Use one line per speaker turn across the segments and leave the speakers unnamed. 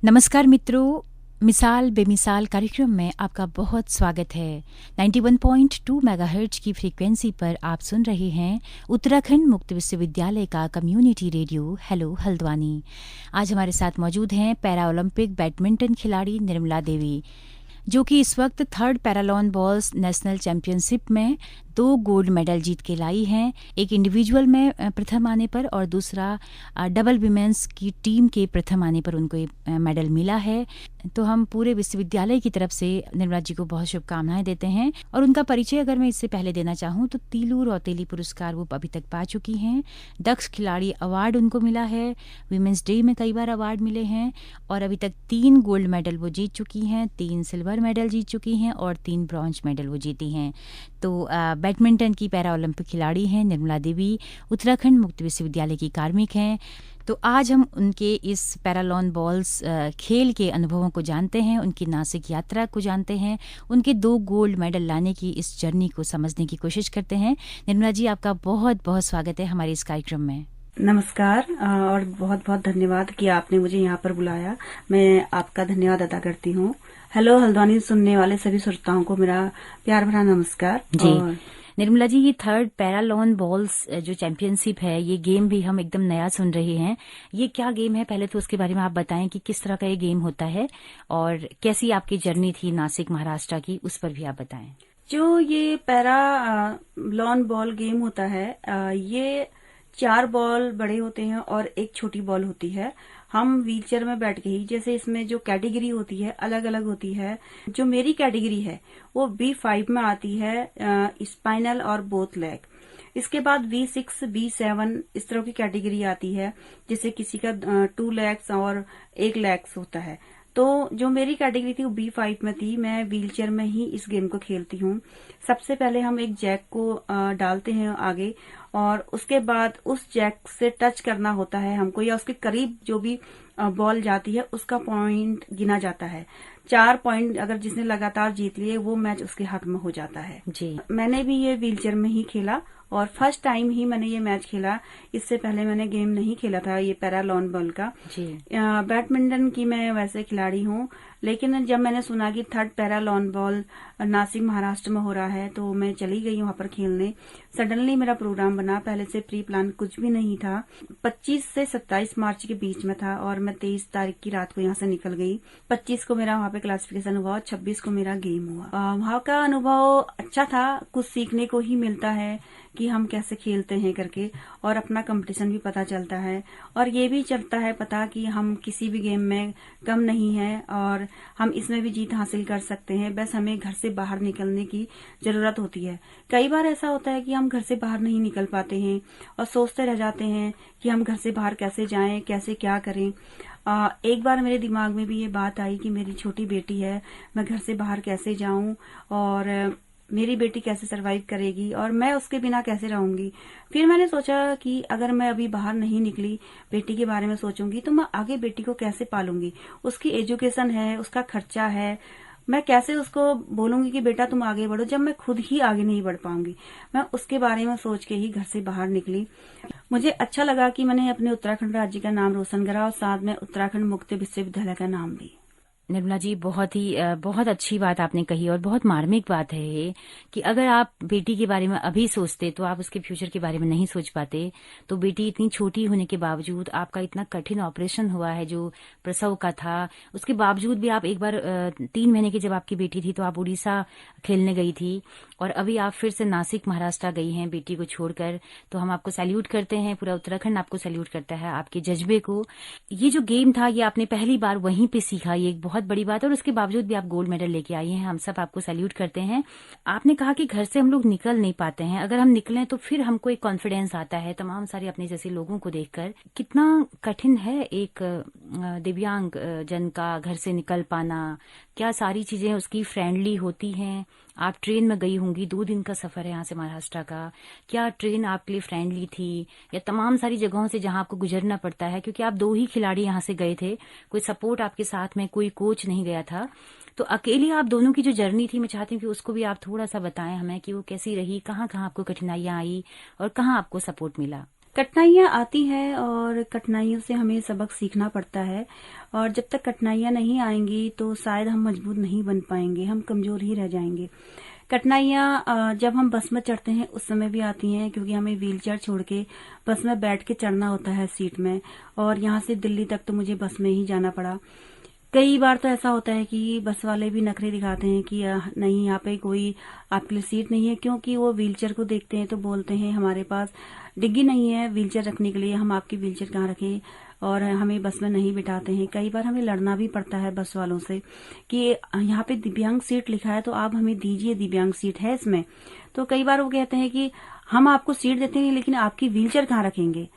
नमस्कार मित्रों, मिसाल बेमिसाल कार्यक्रम में आपका बहुत स्वागत है। 91.2 मेगाहर्ट्ज की फ्रीक्वेंसी पर आप सुन रहे हैं उत्तराखंड मुक्त विश्वविद्यालय का कम्युनिटी रेडियो हेलो हल्द्वानी। आज हमारे साथ मौजूद हैं पैरा ओलंपिक बैडमिंटन खिलाड़ी निर्मला देवी, जो कि इस वक्त 3rd पैरालॉन बॉल्स नेशनल चैंपियनशिप में 2 गोल्ड मेडल जीत के लाई हैं। एक इंडिविजुअल में प्रथम आने पर और दूसरा डबल विमेंस की टीम के प्रथम आने पर उनको ये मेडल मिला है। तो हम पूरे विश्वविद्यालय की तरफ से निर्मला जी को बहुत शुभकामनाएं देते हैं। और उनका परिचय अगर मैं इससे पहले देना चाहूँ तो तीलू रौतेली पुरस्कार वो अभी तक पा चुकी हैं। दक्ष खिलाड़ी अवार्ड उनको मिला है। विमेंस डे में कई बार अवार्ड मिले हैं और अभी तक 3 गोल्ड मेडल वो जीत चुकी हैं, 3 सिल्वर मेडल जीत चुकी हैं और 3 ब्रॉन्ज मेडल वो जीती हैं। तो बैडमिंटन की पैरा ओलंपिक खिलाड़ी हैं निर्मला देवी, उत्तराखंड मुक्त विश्वविद्यालय की कार्मिक हैं। तो आज हम उनके इस पैरालॉन बॉल्स खेल के अनुभवों को जानते हैं, उनकी नासिक यात्रा को जानते हैं, उनके 2 गोल्ड मेडल लाने की इस जर्नी को समझने की कोशिश करते हैं। निर्मला जी, आपका बहुत बहुत स्वागत है हमारे इस कार्यक्रम में।
नमस्कार और बहुत बहुत धन्यवाद कि आपने मुझे यहाँ पर बुलाया। मैं आपका धन्यवाद अदा करती हूँ। हेलो हल्द्वानी सुनने वाले सभी श्रोताओं को मेरा प्यार भरा नमस्कार
जी।
और
निर्मला जी, ये 3rd पैरालॉन बॉल्स जो चैंपियनशिप है, ये गेम भी हम एकदम नया सुन रहे हैं। ये क्या गेम है, पहले तो उसके बारे में आप बताएं कि किस तरह का ये गेम होता है और कैसी आपकी जर्नी थी नासिक महाराष्ट्र की, उस पर भी आप बताएं।
जो ये पैरा लॉन बॉल गेम होता है, ये 4 बॉल बड़े होते हैं और एक छोटी बॉल होती है। हम व्हीलचेयर में बैठ के ही, जैसे इसमें जो कैटेगरी होती है अलग अलग होती है। जो मेरी कैटेगरी है वो B5 में आती है, स्पाइनल और बोथ लेग। इसके बाद V6, B7 इस तरह की कैटेगरी आती है, जैसे किसी का 2 लेग्स और 1 लेग्स होता है। तो जो मेरी कैटेगरी थी वो B5 में थी। मैं व्हीलचेयर में ही इस गेम को खेलती हूँ। सबसे पहले हम एक जैक को डालते हैं आगे और उसके बाद उस जैक से टच करना होता है हमको, या उसके करीब जो भी बॉल जाती है उसका पॉइंट गिना जाता है। 4 पॉइंट अगर जिसने लगातार जीत लिए वो मैच उसके हक में हो जाता है।
जी।
मैंने भी ये व्हीलचेयर में ही खेला और फर्स्ट टाइम ही मैंने ये मैच खेला। इससे पहले मैंने गेम नहीं खेला था ये पैरालॉन बॉल का।
जी।
बैडमिंटन की मैं वैसे खिलाड़ी हूँ, लेकिन जब मैंने सुना कि 3rd पैरालॉन बॉल नासिक महाराष्ट्र में हो रहा है तो मैं चली गई वहां पर खेलने। सडनली मेरा प्रोग्राम बना, पहले से प्री प्लान कुछ भी नहीं था। 25 से 27 मार्च के बीच में था और मैं 23 तारीख की रात को यहाँ से निकल गई। 25 को मेरा वहाँ पे क्लासिफिकेशन हुआ और 26 को मेरा गेम हुआ। वहाँ का अनुभव अच्छा था, कुछ सीखने को ही मिलता है कि हम कैसे खेलते हैं करके, और अपना कंपटीशन भी पता चलता है और ये भी चलता है पता कि हम किसी भी गेम में कम नहीं है और हम इसमें भी जीत हासिल कर सकते हैं। बस हमें घर से बाहर निकलने की जरूरत होती है। कई बार ऐसा होता है कि हम घर से बाहर नहीं निकल पाते हैं और सोचते रह जाते हैं कि हम घर से बाहर कैसे जाएं, कैसे क्या करें। एक बार मेरे दिमाग में भी ये बात आई कि मेरी छोटी बेटी है, मैं घर से बाहर कैसे जाऊं और मेरी बेटी कैसे सरवाइव करेगी और मैं उसके बिना कैसे रहूंगी। फिर मैंने सोचा कि अगर मैं अभी बाहर नहीं निकली, बेटी के बारे में सोचूंगी तो मैं आगे बेटी को कैसे पालूंगी। उसकी एजुकेशन है, उसका खर्चा है, मैं कैसे उसको बोलूंगी कि बेटा तुम आगे बढ़ो जब मैं खुद ही आगे नहीं बढ़ पाऊंगी। मैं उसके बारे में सोच के ही घर से बाहर निकली। मुझे अच्छा लगा कि मैंने अपने उत्तराखंड राज्य का नाम रोशन करा और साथ में उत्तराखंड मुक्त विश्वविद्यालय का नाम भी।
निर्मला जी, बहुत अच्छी बात आपने कही और बहुत मार्मिक बात है ये कि अगर आप बेटी के बारे में अभी सोचते तो आप उसके फ्यूचर के बारे में नहीं सोच पाते। तो बेटी इतनी छोटी होने के बावजूद, आपका इतना कठिन ऑपरेशन हुआ है जो प्रसव का था, उसके बावजूद भी आप एक बार 3 महीने की जब आपकी बेटी थी तो आप उड़ीसा खेलने गई थी और अभी आप फिर से नासिक महाराष्ट्र गई हैं बेटी को छोड़कर। तो हम आपको सैल्यूट करते हैं, पूरा उत्तराखंड आपको सैल्यूट करता है आपके जज्बे को। ये जो गेम था ये आपने पहली बार वहीं पे सीखा, ये एक बहुत बड़ी बात है और उसके बावजूद भी आप गोल्ड मेडल लेके आई हैं। हम सब आपको सैल्यूट करते हैं। आपने कहा कि घर से हम लोग निकल नहीं पाते हैं, अगर हम निकलें तो फिर हमको एक कॉन्फिडेंस आता है तमाम सारे अपने जैसे लोगों को देखकर। कितना कठिन है एक दिव्यांग जन का घर से निकल पाना, क्या सारी चीजें उसकी फ्रेंडली होती हैं। आप ट्रेन में गई होंगी, 2 दिन का सफर है यहाँ से महाराष्ट्र का, क्या ट्रेन आपके लिए फ्रेंडली थी या तमाम सारी जगहों से जहां आपको गुजरना पड़ता है, क्योंकि आप 2 ही खिलाड़ी यहाँ से गए थे, कोई सपोर्ट आपके साथ में, कोई कोच नहीं गया था। तो अकेले आप दोनों की जो जर्नी थी, मैं चाहती हूँ कि उसको भी आप थोड़ा सा बताएं हमें कि वो कैसी रही, कहाँ कहाँ आपको कठिनाइयां आई और कहाँ आपको सपोर्ट मिला।
कठिनाइयाँ आती हैं और कठिनाइयों से हमें सबक सीखना पड़ता है। और जब तक कठिनाइयाँ नहीं आएंगी तो शायद हम मजबूत नहीं बन पाएंगे, हम कमजोर ही रह जाएंगे। कठिनाइयाँ जब हम बस में चढ़ते हैं उस समय भी आती हैं, क्योंकि हमें व्हीलचेयर छोड़ के बस में बैठ के चढ़ना होता है सीट में। और यहाँ से दिल्ली तक तो मुझे बस में ही जाना पड़ा। कई बार तो ऐसा होता है कि बस वाले भी नखरे दिखाते हैं कि नहीं, यहाँ पे कोई आपके लिए सीट नहीं है, क्योंकि वो व्हीलचेयर को देखते हैं तो बोलते हैं हमारे पास डिग्गी नहीं है व्हीलचेयर रखने के लिए, हम आपकी व्हीलचेयर कहाँ रखें, और हमें बस में नहीं बिठाते हैं। कई बार हमें लड़ना भी पड़ता है बस वालों से कि यहाँ पे दिव्यांग सीट लिखा है तो आप हमें दीजिए, दिव्यांग सीट है इसमें। तो कई बार वो कहते हैं कि हम आपको सीट देते हैं लेकिन आपकी व्हीलचेयर कहाँ रखेंगे।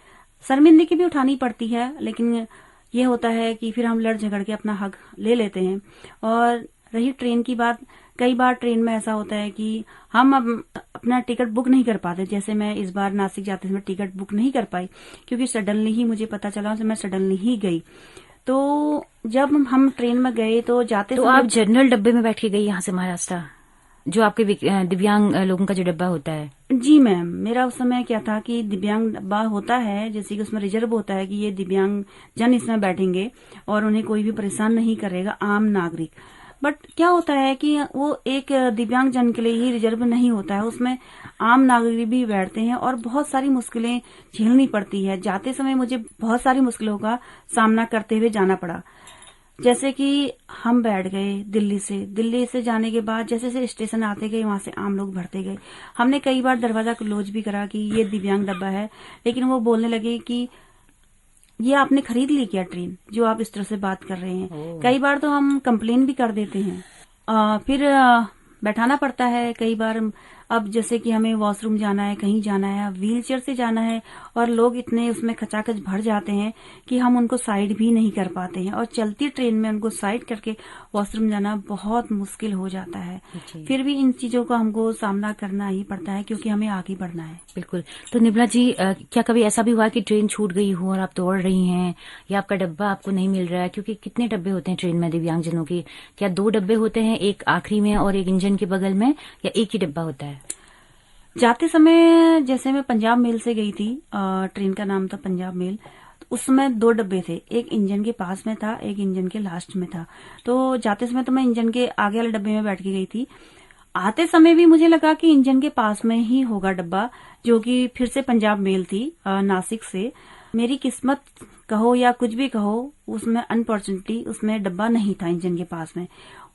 शर्मिंदगी भी उठानी पड़ती है, लेकिन ये होता है कि फिर हम लड़ झगड़ के अपना हक ले लेते हैं। और रही ट्रेन की बात, कई बार ट्रेन में ऐसा होता है कि हम अब अपना टिकट बुक नहीं कर पाते। जैसे मैं इस बार नासिक जाते समय टिकट बुक नहीं कर पाई, क्योंकि सडनली ही मुझे पता चला, तो मैं सडनली ही गई। तो जब हम ट्रेन में गए तो जाते
तो
समय
आप जनरल डब्बे में बैठ के गई यहाँ से महाराष्ट्र, जो आपके दिव्यांग लोगों का जो डब्बा होता है?
जी मैम, मेरा उस समय क्या था कि दिव्यांग डब्बा होता है, जैसे कि उसमें रिजर्व होता है कि ये दिव्यांग जन इसमें बैठेंगे और उन्हें कोई भी परेशान नहीं करेगा, आम नागरिक। बट क्या होता है कि वो एक दिव्यांग जन के लिए ही रिजर्व नहीं होता है, उसमें आम नागरिक भी बैठते हैं और बहुत सारी मुश्किलें झेलनी पड़ती है। जाते समय मुझे बहुत सारी मुश्किलों का सामना करते हुए जाना पड़ा। जैसे कि हम बैठ गए दिल्ली से जाने के बाद जैसे जैसे स्टेशन आते गए वहां से आम लोग भरते गए। हमने कई बार दरवाजा क्लोज भी करा कि ये दिव्यांग डब्बा है, लेकिन वो बोलने लगे कि ये आपने खरीद ली क्या ट्रेन, जो आप इस तरह से बात कर रहे हैं। कई बार तो हम कंप्लेन भी कर देते हैं। फिर बैठाना पड़ता है कई बार। अब जैसे कि हमें वॉशरूम जाना है, कहीं जाना है, व्हीलचेयर से जाना है, और लोग इतने उसमें खचाखच भर जाते हैं कि हम उनको साइड भी नहीं कर पाते हैं, और चलती ट्रेन में उनको साइड करके वॉशरूम जाना बहुत मुश्किल हो जाता है। फिर भी इन चीजों का हमको सामना करना ही पड़ता है, क्योंकि हमें आगे बढ़ना है।
बिल्कुल। तो निर्मला जी, क्या कभी ऐसा भी हुआ कि ट्रेन छूट गई हो और आप दौड़ रही हैं, या आपका डब्बा आपको नहीं मिल रहा है? क्योंकि कितने डब्बे होते हैं ट्रेन में दिव्यांगजनों के? क्या 2 डब्बे होते हैं, एक आखिरी में और एक इंजन के बगल में, या एक ही डब्बा होता है?
जाते समय जैसे मैं पंजाब मेल से गई थी, ट्रेन का नाम था पंजाब मेल। उसमें 2 डब्बे थे, एक इंजन के पास में था, एक इंजन के लास्ट में था। तो जाते समय तो मैं इंजन के आगे वाले डब्बे में बैठ के गई थी। आते समय भी मुझे लगा कि इंजन के पास में ही होगा डब्बा, जो कि फिर से पंजाब मेल थी नासिक से। मेरी किस्मत कहो या कुछ भी कहो, उसमें अनफॉर्चुनेटली उसमें डब्बा नहीं था इंजन के पास में।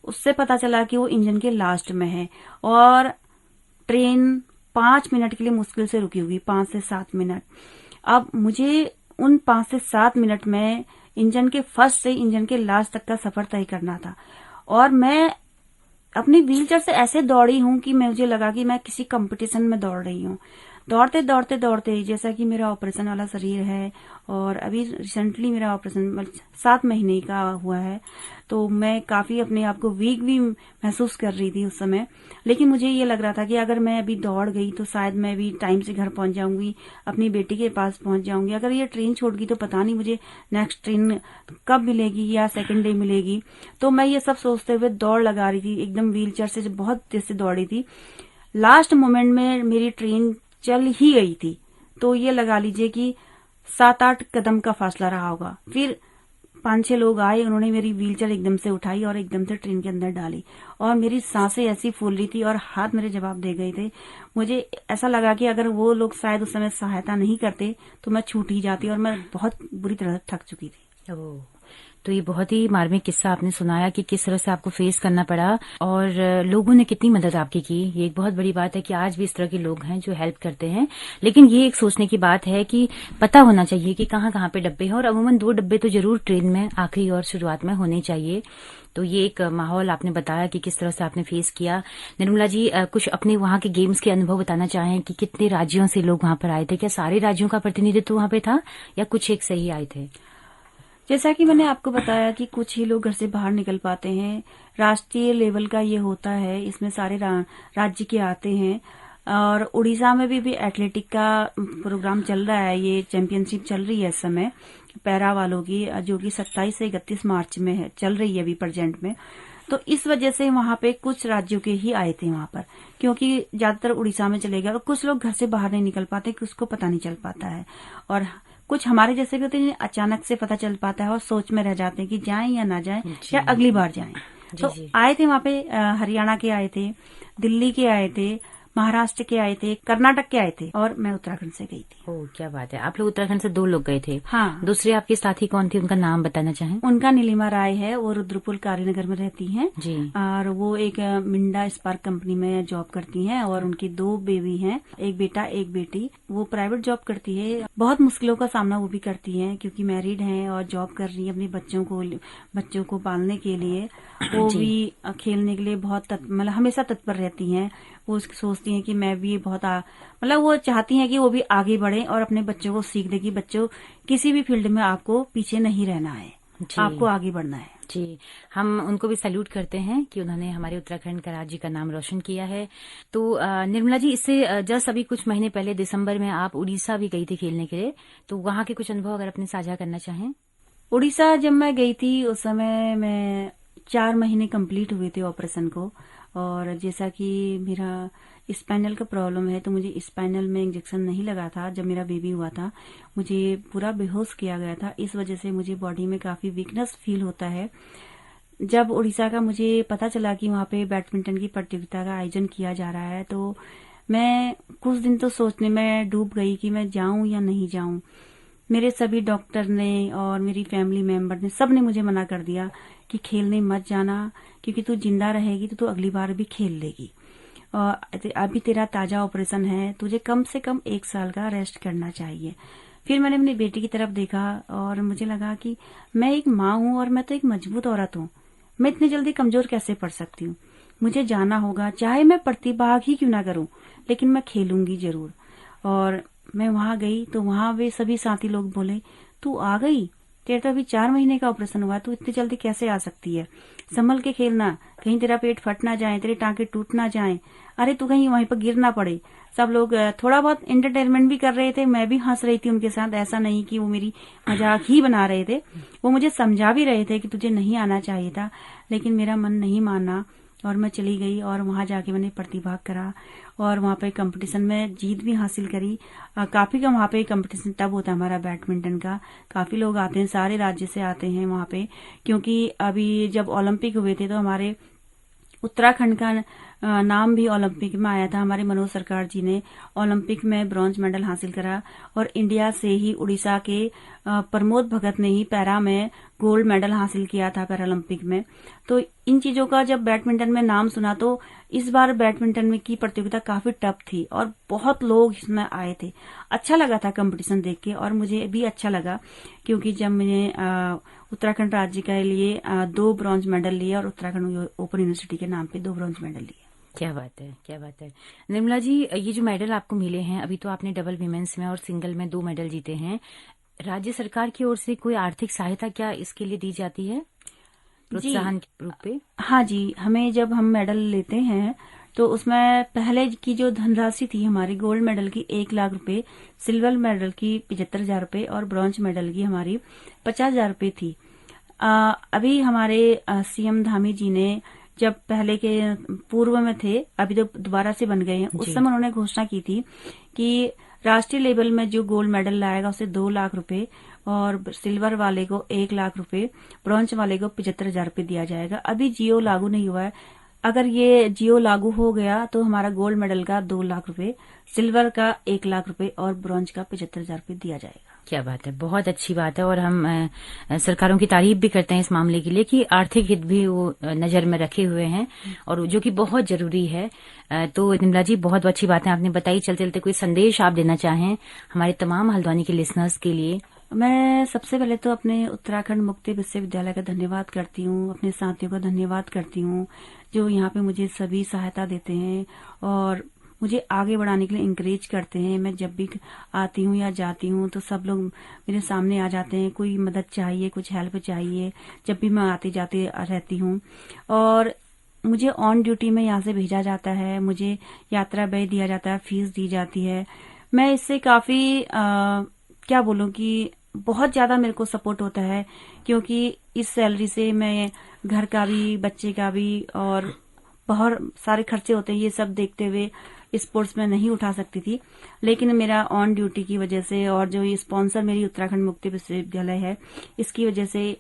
उससे पता चला कि वो इंजन के लास्ट में है, और ट्रेन 5 मिनट के लिए मुश्किल से रुकी होगी, 5 से 7 मिनट। अब मुझे उन 5 से 7 मिनट में इंजन के फर्स्ट से इंजन के लास्ट तक का सफर तय करना था, और मैं अपनी व्हीलचेयर से ऐसे दौड़ी हूं कि मुझे लगा कि मैं किसी कंपटीशन में दौड़ रही हूं। दौड़ते दौड़ते दौड़ते, जैसा कि मेरा ऑपरेशन वाला शरीर है, और अभी रिसेंटली मेरा ऑपरेशन 7 महीने का हुआ है, तो मैं काफी अपने आप को वीक भी महसूस कर रही थी उस समय। लेकिन मुझे ये लग रहा था कि अगर मैं अभी दौड़ गई तो शायद मैं भी टाइम से घर पहुंच जाऊंगी, अपनी बेटी के पास पहुंच जाऊंगी। अगर ये ट्रेन छूट गई तो पता नहीं मुझे नेक्स्ट ट्रेन कब मिलेगी या सेकंड डे मिलेगी। तो मैं ये सब सोचते हुए दौड़ लगा रही थी, एकदम व्हीलचेयर से बहुत तेज से दौड़ी थी। लास्ट मोमेंट में मेरी ट्रेन चल ही गई थी, तो ये लगा लीजिए कि 7-8 कदम का फासला रहा होगा। फिर 5-6 लोग आए, उन्होंने मेरी व्हीलचेयर एकदम से उठाई और एकदम से ट्रेन के अंदर डाली, और मेरी सांसें ऐसी फूल रही थी और हाथ मेरे जवाब दे गए थे। मुझे ऐसा लगा कि अगर वो लोग शायद उस समय सहायता नहीं करते तो मैं छूट ही जाती, और मैं बहुत बुरी तरह थक चुकी थी।
तो ये बहुत ही मार्मिक किस्सा आपने सुनाया कि किस तरह से आपको फेस करना पड़ा, और लोगों ने कितनी मदद आपकी की। ये एक बहुत बड़ी बात है कि आज भी इस तरह के लोग हैं जो हेल्प करते हैं। लेकिन ये एक सोचने की बात है कि पता होना चाहिए कि कहाँ कहाँ पे डब्बे हैं, और अमूमन 2 डब्बे तो जरूर ट्रेन में आखिरी और शुरुआत में होने चाहिए। तो ये एक माहौल आपने बताया कि किस तरह से आपने फेस किया। निर्मला जी, कुछ अपने वहाँ के गेम्स के अनुभव बताना चाहें कि कितने राज्यों से लोग वहाँ पर आए थे? क्या सारे राज्यों का प्रतिनिधित्व वहाँ पे था, या कुछ एक से ही आए थे?
जैसा कि मैंने आपको बताया कि कुछ ही लोग घर से बाहर निकल पाते हैं। राष्ट्रीय लेवल का ये होता है, इसमें सारे राज्य के आते हैं। और उड़ीसा में भी एथलेटिक का प्रोग्राम चल रहा है। ये चैंपियनशिप चल रही है इस समय पैरा वालों की, जो कि 27 से 31 मार्च में है, चल रही है अभी प्रेजेंट में। तो इस वजह से वहां पे कुछ राज्यों के ही आए थे वहां पर, क्योंकि ज्यादातर उड़ीसा में चले गए और कुछ लोग घर से बाहर नहीं निकल पाते, कि उसको पता नहीं चल पाता है। और कुछ हमारे जैसे भी होते हैं, अचानक से पता चल पाता है और सोच में रह जाते हैं कि जाएं या ना जाएं, या अगली बार जाएं। तो आए थे वहां पे, हरियाणा के आए थे, दिल्ली के आए थे, महाराष्ट्र के आए थे, कर्नाटक के आए थे, और मैं उत्तराखंड से गई थी।
ओह, क्या बात है। आप लोग उत्तराखंड से 2 लोग गए थे।
हाँ।
दूसरे आपके साथी कौन थे, उनका नाम बताना चाहें?
उनका नीलिमा राय है, वो रुद्रपुर कालीनगर में रहती हैं
जी।
और वो एक मिंडा स्पार्क कंपनी में जॉब करती हैं, और उनकी 2 बेबी हैं, एक बेटा एक बेटी। वो प्राइवेट जॉब करती है, बहुत मुश्किलों का सामना वो भी करती हैं, क्योंकि मैरिड हैं और जॉब कर रही है अपने बच्चों को पालने के लिए। वो भी खेलने के लिए बहुत मतलब हमेशा तत्पर रहती हैं। वो सोचती हैं कि मैं भी बहुत मतलब वो चाहती हैं कि वो भी आगे बढ़े और अपने बच्चों को सीख दे कि बच्चों, किसी भी फील्ड में आपको पीछे नहीं रहना है, आपको आगे बढ़ना है।
जी, हम उनको भी सैल्यूट करते हैं कि उन्होंने हमारे उत्तराखंड का राज्य का नाम रोशन किया है। तो निर्मला जी, इससे जस्ट अभी कुछ महीने पहले दिसंबर में आप उड़ीसा भी गई थी खेलने के लिए, तो वहां के कुछ अनुभव अगर अपने साझा करना चाहें।
उड़ीसा जब मैं गई थी उस समय मैं 4 महीने कंप्लीट हुए थे ऑपरेशन को, और जैसा कि मेरा स्पाइनल का प्रॉब्लम है, तो मुझे स्पाइनल में इंजेक्शन नहीं लगा था। जब मेरा बेबी हुआ था मुझे पूरा बेहोश किया गया था, इस वजह से मुझे बॉडी में काफी वीकनेस फील होता है। जब उड़ीसा का मुझे पता चला कि वहां पे बैडमिंटन की प्रतियोगिता का आयोजन किया जा रहा है, तो मैं कुछ दिन तो सोचने में डूब गई कि मैं जाऊं या नहीं जाऊं। मेरे सभी डॉक्टर ने और मेरी फैमिली मेंबर ने, सब ने मुझे मना कर दिया कि खेलने मत जाना, क्योंकि तू जिंदा रहेगी तो तू अगली बार भी खेल लेगी, और अभी तेरा ताजा ऑपरेशन है, तुझे कम से कम 1 साल का रेस्ट करना चाहिए। फिर मैंने अपनी बेटी की तरफ देखा और मुझे लगा कि मैं एक माँ हूँ और मैं तो एक मजबूत औरत हूँ, मैं इतनी जल्दी कमजोर कैसे पड़ सकती हूँ। मुझे जाना होगा, चाहे मैं प्रतिभाग ही क्यों ना करूं, लेकिन मैं खेलूंगी जरूर। और मैं वहां गई तो वहां वे सभी साथी लोग बोले, तू आ गई, तेरा तो अभी 4 महीने का ऑपरेशन हुआ, तू इतनी जल्दी कैसे आ सकती है, संभल के खेलना, कहीं तेरा पेट फट ना जाए, तेरे टांके टूट ना जाए, अरे तू कहीं वहीं पर गिर ना पड़े। सब लोग थोड़ा बहुत एंटरटेनमेंट भी कर रहे थे, मैं भी हंस रही थी उनके साथ, ऐसा नहीं कि वो मेरी मजाक ही बना रहे थे। वो मुझे समझा भी रहे थे कि तुझे नहीं आना चाहिए था, लेकिन मेरा मन नहीं माना और मैं चली गई, और वहां जाके मैंने प्रतिभाग करा और वहां पे कंपटीशन में जीत भी हासिल करी। काफी का वहां पे कंपटीशन तब होता है हमारा बैडमिंटन का, काफी लोग आते हैं, सारे राज्य से आते हैं वहां पे, क्योंकि अभी जब ओलंपिक हुए थे तो हमारे उत्तराखंड का नाम भी ओलंपिक में आया था। हमारे मनोज सरकार जी ने ओलंपिक में ब्रॉन्ज मेडल हासिल करा, और इंडिया से ही उड़ीसा के प्रमोद भगत ने ही पैरा में गोल्ड मेडल हासिल किया था पैरालंपिक में। तो इन चीजों का जब बैडमिंटन में नाम सुना, तो इस बार बैडमिंटन में की प्रतियोगिता काफी टफ थी और बहुत लोग इसमें आए थे। अच्छा लगा था कंपटीशन देख के, और मुझे भी अच्छा लगा, क्योंकि जब मैंने उत्तराखंड राज्य के लिए 2 ब्रॉन्ज मेडल लिए और उत्तराखंड ओपन यूनिवर्सिटी के नाम पे 2 ब्रॉन्ज मेडल लिए।
क्या बात है, क्या बात है। निर्मला जी, ये जो मेडल आपको मिले हैं, अभी तो आपने डबल विमेंस में और सिंगल में 2 मेडल जीते हैं, राज्य सरकार की ओर से कोई आर्थिक सहायता क्या इसके लिए दी जाती है, प्रोत्साहन के रूप पे?
हाँ जी, हमें जब हम मेडल लेते हैं तो उसमें पहले की जो धनराशि थी हमारी, गोल्ड मेडल की 1 लाख रुपए, सिल्वर मेडल की 75,000 रुपए और ब्रॉन्ज मेडल की हमारी 50,000 रुपए थी। अभी हमारे सीएम धामी जी ने, जब पहले के पूर्व में थे, अभी तो दोबारा से बन गए हैं, उस समय उन्होंने घोषणा की थी कि राष्ट्रीय लेवल में जो गोल्ड मेडल लाएगा उसे 2 लाख रुपए, और सिल्वर वाले को 1 लाख रुपए, ब्रॉन्ज वाले को 75,000 रुपए दिया जाएगा। अभी जियो लागू नहीं हुआ है, अगर ये जियो लागू हो गया तो हमारा गोल्ड मेडल का 2 लाख रुपए, सिल्वर का 1 लाख रुपए और ब्रॉन्ज का 75,000 रुपए दिया जाएगा।
क्या बात है, बहुत अच्छी बात है। और हम सरकारों की तारीफ भी करते हैं इस मामले के लिए कि आर्थिक हित भी वो नजर में रखे हुए हैं, और जो कि बहुत जरूरी है। तो निर्मला जी, बहुत अच्छी बात है आपने बताई। चलते चलते कोई संदेश आप देना चाहें हमारे तमाम हल्द्वानी के लिसनर्स के लिए?
मैं सबसे पहले तो अपने उत्तराखंड मुक्ति विश्वविद्यालय का धन्यवाद करती हूँ, अपने साथियों का धन्यवाद करती हूँ जो यहाँ पे मुझे सभी सहायता देते हैं और मुझे आगे बढ़ाने के लिए इंकरेज करते हैं। मैं जब भी आती हूँ या जाती हूँ तो सब लोग मेरे सामने आ जाते हैं, कोई मदद चाहिए, कुछ हेल्प चाहिए, जब भी मैं आती जाती रहती हूँ। और मुझे ऑन ड्यूटी में यहाँ से भेजा जाता है, मुझे यात्रा व्यय दिया जाता है, फीस दी जाती है। मैं इससे काफी क्या बोलूं कि बहुत ज्यादा मेरे को सपोर्ट होता है, क्योंकि इस सैलरी से मैं घर का भी, बच्चे का भी और बहुत सारे खर्चे होते हैं, ये सब देखते हुए स्पोर्ट्स में नहीं उठा सकती थी। लेकिन मेरा ऑन ड्यूटी की वजह से और जो ये स्पॉन्सर मेरी उत्तराखंड मुक्ति विश्वविद्यालय है, इसकी वजह से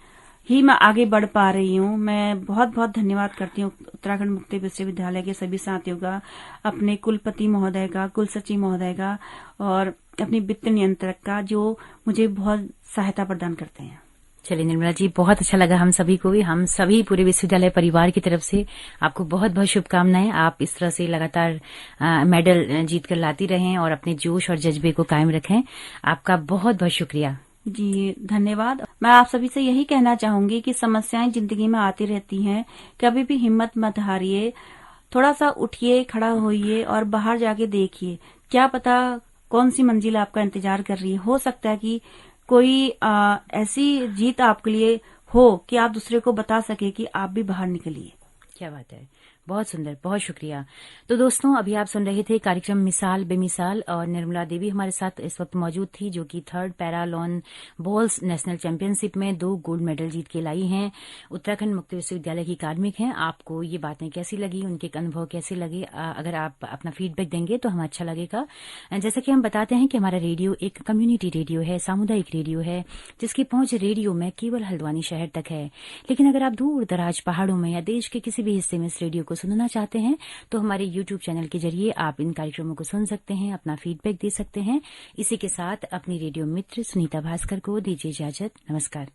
ही मैं आगे बढ़ पा रही हूँ। मैं बहुत बहुत धन्यवाद करती हूँ उत्तराखंड मुक्ति विश्वविद्यालय के सभी साथियों का, अपने कुलपति महोदय का, कुल सचिव महोदय का और अपनी वित्त नियंत्रक का, जो मुझे बहुत सहायता प्रदान करते हैं।
चलिए निर्मला जी, बहुत अच्छा लगा हम सभी को भी, हम सभी पूरे विश्वविद्यालय परिवार की तरफ से आपको बहुत बहुत शुभकामनाएं। आप इस तरह से लगातार मेडल जीत कर लाती रहें और अपने जोश और जज्बे को कायम रखें। आपका बहुत बहुत शुक्रिया।
जी धन्यवाद। मैं आप सभी से यही कहना चाहूंगी कि समस्याएं जिंदगी में आती रहती हैं, कभी भी हिम्मत मत हारिए, थोड़ा सा उठिए, खड़ा होइए और बाहर जाके देखिए, क्या पता कौन सी मंजिल आपका इंतजार कर रही है। हो सकता है कि कोई ऐसी जीत आपके लिए हो कि आप दूसरे को बता सके कि आप भी बाहर निकलिए।
क्या बात है, बहुत सुंदर, बहुत शुक्रिया। तो दोस्तों, अभी आप सुन रहे थे कार्यक्रम मिसाल बेमिसाल और निर्मला देवी हमारे साथ इस वक्त मौजूद थी, जो कि 3rd para lawn balls national championship में 2 गोल्ड मेडल जीत के लाई हैं। उत्तराखंड मुक्त विश्वविद्यालय की कार्मिक हैं। आपको ये बातें कैसी लगी, उनके अनुभव कैसे लगे, अगर आप अपना फीडबैक देंगे तो हमें अच्छा लगेगा। जैसा कि हम बताते हैं कि हमारा रेडियो एक कम्युनिटी रेडियो है, सामुदायिक रेडियो है, जिसकी पहुंच रेडियो में केवल हल्द्वानी शहर तक है। लेकिन अगर आप दूर दराज पहाड़ों में या देश के किसी भी हिस्से में इस रेडियो को सुनना चाहते हैं तो हमारे YouTube चैनल के जरिए आप इन कार्यक्रमों को सुन सकते हैं, अपना फीडबैक दे सकते हैं। इसी के साथ अपनी रेडियो मित्र सुनीता भास्कर को दीजिए इजाजत। नमस्कार।